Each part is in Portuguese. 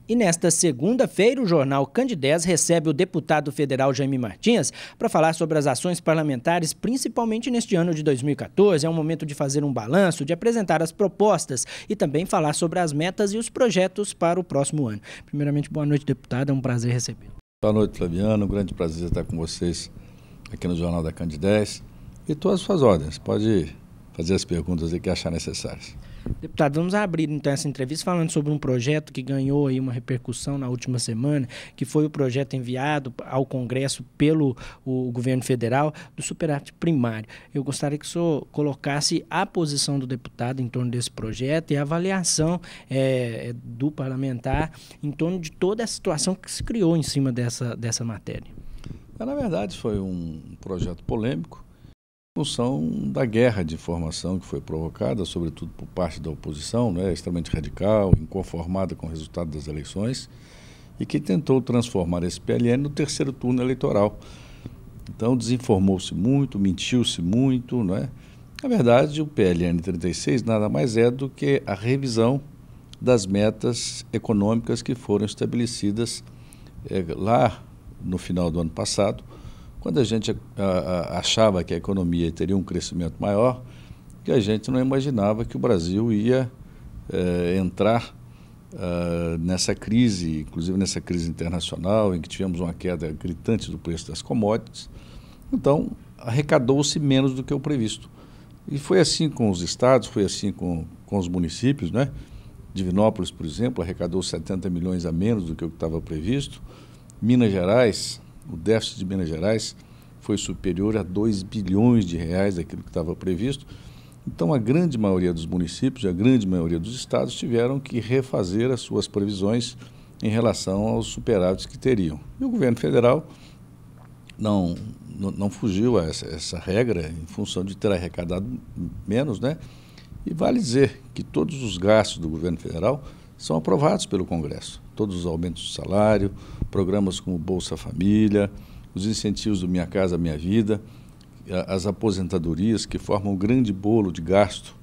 E nesta segunda-feira, o jornal Candidez recebe o deputado federal Jaime Martins para falar sobre as ações parlamentares, principalmente neste ano de 2014. É um momento de fazer um balanço, de apresentar as propostas e também falar sobre as metas e os projetos para o próximo ano. Primeiramente, boa noite, deputado. É um prazer recebê-lo. Boa noite, Flaviano. Um grande prazer estar com vocês aqui no Jornal da Candidez. E todas as suas ordens. Pode fazer as perguntas que achar necessárias. Deputado, vamos abrir então essa entrevista falando sobre um projeto que ganhou aí uma repercussão na última semana, que foi o projeto enviado ao Congresso pelo governo federal do superávit primário. Eu gostaria que o senhor colocasse a posição do deputado em torno desse projeto e a avaliação do parlamentar em torno de toda a situação que se criou em cima dessa matéria. Na verdade, foi um projeto polêmico, em função da guerra de informação que foi provocada, sobretudo por parte da oposição, extremamente radical, inconformada com o resultado das eleições, e que tentou transformar esse PLN no terceiro turno eleitoral. Então, desinformou-se muito, mentiu-se muito. Na verdade, o PLN 36 nada mais é do que a revisão das metas econômicas que foram estabelecidas lá no final do ano passado, quando a gente achava que a economia teria um crescimento maior, que a gente não imaginava que o Brasil ia entrar nessa crise, inclusive nessa crise internacional, em que tivemos uma queda gritante do preço das commodities. Então, arrecadou-se menos do que o previsto. E foi assim com os estados, foi assim com os municípios, Divinópolis, por exemplo, arrecadou 70 milhões a menos do que o que estava previsto. Minas Gerais, o déficit de Minas Gerais foi superior a 2 bilhões de reais daquilo que estava previsto. Então, a grande maioria dos municípios e a grande maioria dos estados tiveram que refazer as suas previsões em relação aos superávites que teriam. E o governo federal não fugiu a essa regra em função de ter arrecadado menos, E vale dizer que todos os gastos do governo federal são aprovados pelo Congresso. Todos os aumentos de salário, programas como Bolsa Família, os incentivos do Minha Casa Minha Vida, as aposentadorias, que formam um grande bolo de gasto,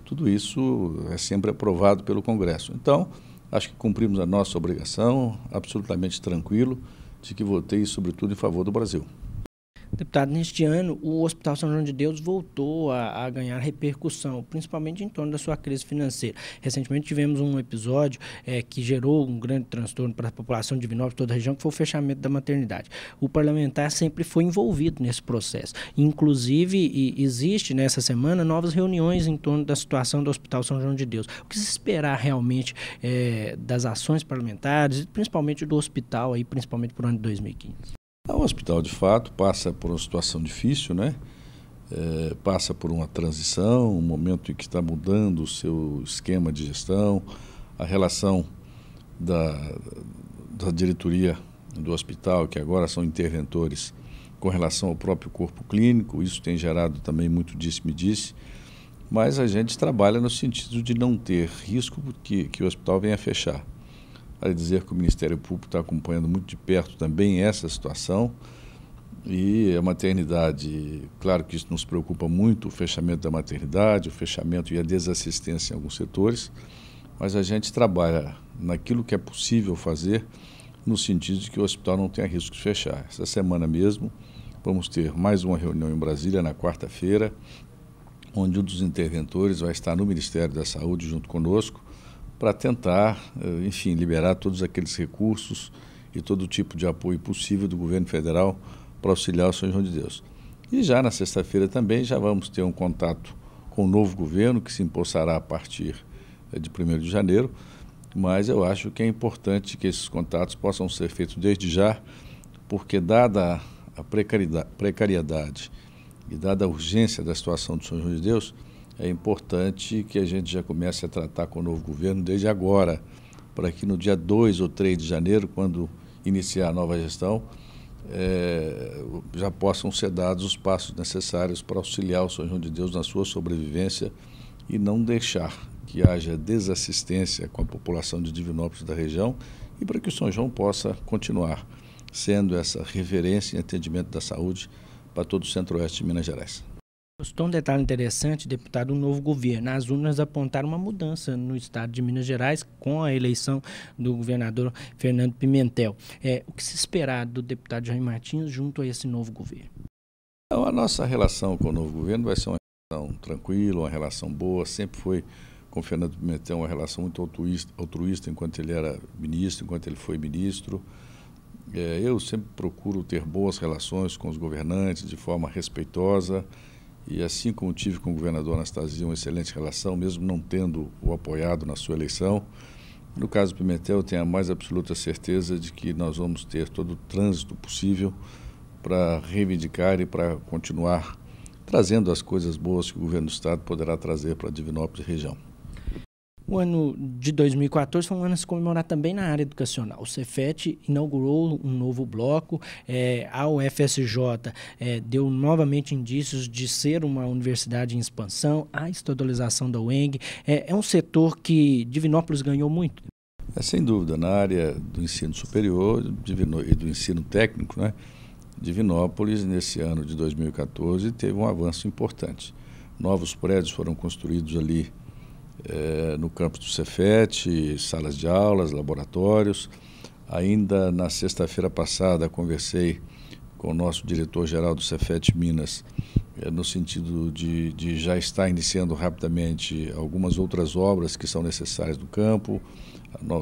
tudo isso é sempre aprovado pelo Congresso. Então, acho que cumprimos a nossa obrigação, absolutamente tranquilo, de que votei, sobretudo, em favor do Brasil. Deputado, neste ano, o Hospital São João de Deus voltou a ganhar repercussão, principalmente em torno da sua crise financeira. Recentemente tivemos um episódio que gerou um grande transtorno para a população de Divinópolis, toda a região, que foi o fechamento da maternidade. O parlamentar sempre foi envolvido nesse processo. Inclusive, existe nessa semana novas reuniões em torno da situação do Hospital São João de Deus. O que se esperar realmente das ações parlamentares, principalmente do hospital, aí, principalmente para o ano de 2015? O hospital, de fato, passa por uma situação difícil, passa por uma transição, um momento em que está mudando o seu esquema de gestão, a relação da diretoria do hospital, que agora são interventores, com relação ao próprio corpo clínico. Isso tem gerado também muito disse-me-disse, mas a gente trabalha no sentido de não ter risco que o hospital venha a fechar. Para dizer que o Ministério Público está acompanhando muito de perto também essa situação, e a maternidade, claro que isso nos preocupa muito, o fechamento da maternidade, o fechamento e a desassistência em alguns setores, mas a gente trabalha naquilo que é possível fazer no sentido de que o hospital não tenha risco de fechar. Essa semana mesmo vamos ter mais uma reunião em Brasília, na quarta-feira, onde um dos interventores vai estar no Ministério da Saúde junto conosco, para tentar, enfim, liberar todos aqueles recursos e todo tipo de apoio possível do governo federal para auxiliar o São João de Deus. E já na sexta-feira também já vamos ter um contato com o novo governo, que se empossará a partir de 1º de janeiro, mas eu acho que é importante que esses contatos possam ser feitos desde já, porque dada a precariedade e dada a urgência da situação do São João de Deus, é importante que a gente já comece a tratar com o novo governo desde agora, para que no dia 2 ou 3 de janeiro, quando iniciar a nova gestão, já possam ser dados os passos necessários para auxiliar o São João de Deus na sua sobrevivência e não deixar que haja desassistência com a população de Divinópolis da região, e para que o São João possa continuar sendo essa referência em atendimento da saúde para todo o centro-oeste de Minas Gerais. Um detalhe interessante, deputado, um novo governo. As urnas apontaram uma mudança no estado de Minas Gerais com a eleição do governador Fernando Pimentel. O que se esperar do deputado Jair Martins junto a esse novo governo? Então, a nossa relação com o novo governo vai ser uma relação tranquila, uma relação boa. Sempre foi com o Fernando Pimentel uma relação muito altruísta enquanto ele era ministro, enquanto ele foi ministro. Eu sempre procuro ter boas relações com os governantes de forma respeitosa. E assim como tive com o governador Anastasia uma excelente relação, mesmo não tendo o apoiado na sua eleição, no caso do Pimentel eu tenho a mais absoluta certeza de que nós vamos ter todo o trânsito possível para reivindicar e para continuar trazendo as coisas boas que o governo do estado poderá trazer para Divinópolis e região. O ano de 2014 foi um ano a se comemorar também na área educacional. O Cefet inaugurou um novo bloco, a UFSJ deu novamente indícios de ser uma universidade em expansão, a estadualização da UENG. É um setor que Divinópolis ganhou muito? Sem dúvida, na área do ensino superior e do ensino técnico, né, Divinópolis, nesse ano de 2014, teve um avanço importante. Novos prédios foram construídos ali no campus do Cefet, salas de aulas, laboratórios. Ainda na sexta-feira passada conversei com o nosso diretor-geral do Cefet Minas, no sentido de já estar iniciando rapidamente algumas outras obras que são necessárias no campo.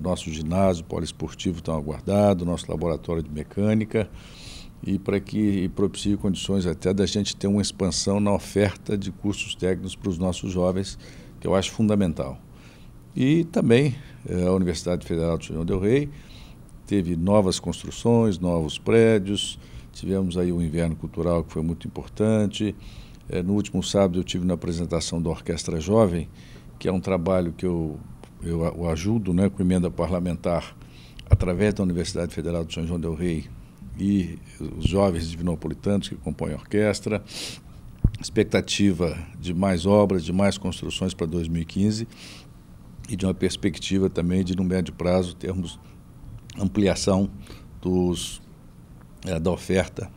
Nosso ginásio poliesportivo está aguardado, nosso laboratório de mecânica, e para que propicie condições até da gente ter uma expansão na oferta de cursos técnicos para os nossos jovens, que eu acho fundamental. E também a Universidade Federal de São João del Rei teve novas construções, novos prédios, tivemos aí o Inverno Cultural, que foi muito importante. No último sábado eu tive na apresentação da Orquestra Jovem, que é um trabalho que eu ajudo, né, com emenda parlamentar, através da Universidade Federal de São João del Rei e os jovens divinopolitanos que compõem a orquestra. Expectativa de mais obras, de mais construções para 2015 e de uma perspectiva também de, no médio prazo, termos ampliação da oferta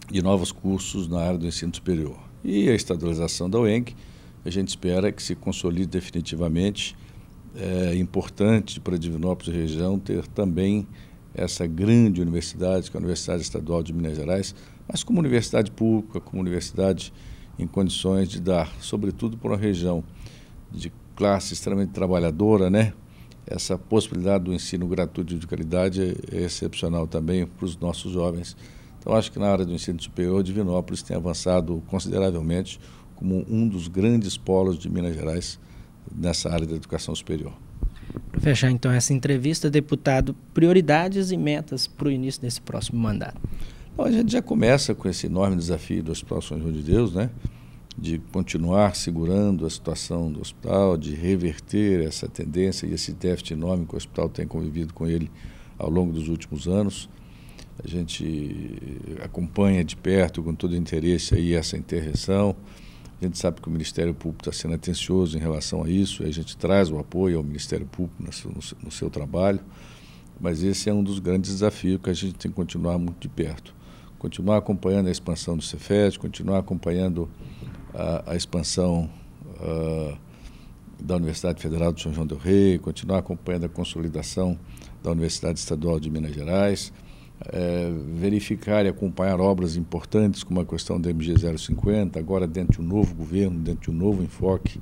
de novos cursos na área do ensino superior. E a estadualização da UENG, a gente espera que se consolide definitivamente. É importante para Divinópolis e região ter também essa grande universidade, que é a Universidade Estadual de Minas Gerais, mas como universidade pública, como universidade em condições de dar, sobretudo para uma região de classe extremamente trabalhadora, né? Essa possibilidade do ensino gratuito de qualidade é excepcional também para os nossos jovens. Então, acho que na área do ensino superior, Divinópolis tem avançado consideravelmente como um dos grandes polos de Minas Gerais nessa área da educação superior. Para fechar, então, essa entrevista, deputado, prioridades e metas para o início desse próximo mandato. Bom, a gente já começa com esse enorme desafio do Hospital São João de Deus, né? De continuar segurando a situação do hospital, de reverter essa tendência e esse déficit enorme que o hospital tem convivido com ele ao longo dos últimos anos. A gente acompanha de perto, com todo interesse, aí essa intervenção. A gente sabe que o Ministério Público está sendo atencioso em relação a isso, e a gente traz o apoio ao Ministério Público no seu trabalho, mas esse é um dos grandes desafios que a gente tem que continuar muito de perto. Continuar acompanhando a expansão do Cefet, continuar acompanhando a expansão da Universidade Federal de São João del Rei, continuar acompanhando a consolidação da Universidade Estadual de Minas Gerais, verificar e acompanhar obras importantes como a questão da MG 050, agora dentro de um novo governo, dentro de um novo enfoque,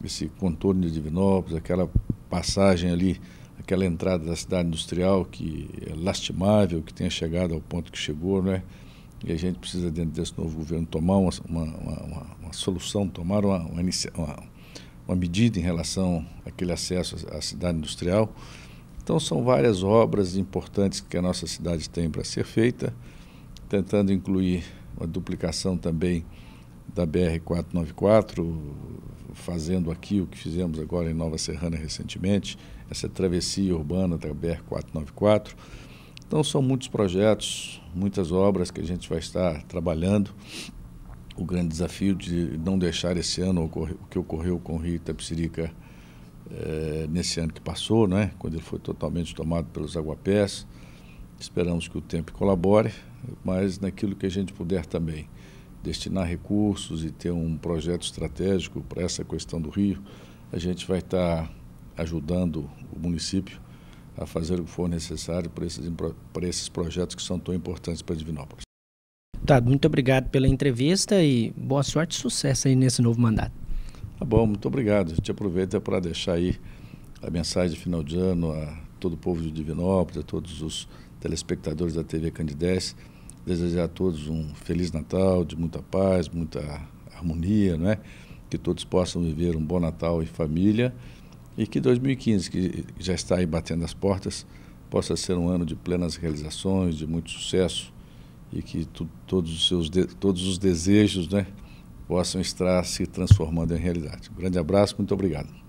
esse contorno de Divinópolis, aquela passagem ali, aquela entrada da cidade industrial que é lastimável, que tenha chegado ao ponto que chegou, né? E a gente precisa, dentro desse novo governo, tomar uma solução, tomar uma medida em relação àquele acesso à cidade industrial. Então, são várias obras importantes que a nossa cidade tem para ser feita, tentando incluir uma duplicação também da BR-494, fazendo aqui o que fizemos agora em Nova Serrana recentemente, essa travessia urbana da BR-494. Então, são muitos projetos, muitas obras que a gente vai estar trabalhando. O grande desafio de não deixar esse ano o que ocorreu com o Rio Itapecerica nesse ano que passou, né, quando ele foi totalmente tomado pelos aguapés. Esperamos que o tempo colabore, mas naquilo que a gente puder também destinar recursos e ter um projeto estratégico para essa questão do rio, a gente vai estar ajudando o município a fazer o que for necessário para esses projetos que são tão importantes para Divinópolis. Deputado, muito obrigado pela entrevista e boa sorte e sucesso aí nesse novo mandato. Tá bom, muito obrigado. A gente aproveita para deixar aí a mensagem de final de ano a todo o povo de Divinópolis, a todos os telespectadores da TV Candidez, desejar a todos um Feliz Natal, de muita paz, muita harmonia, né? Que todos possam viver um bom Natal em família e que 2015, que já está aí batendo as portas, possa ser um ano de plenas realizações, de muito sucesso e que todos os desejos, né, possam estar se transformando em realidade. Um grande abraço, muito obrigado.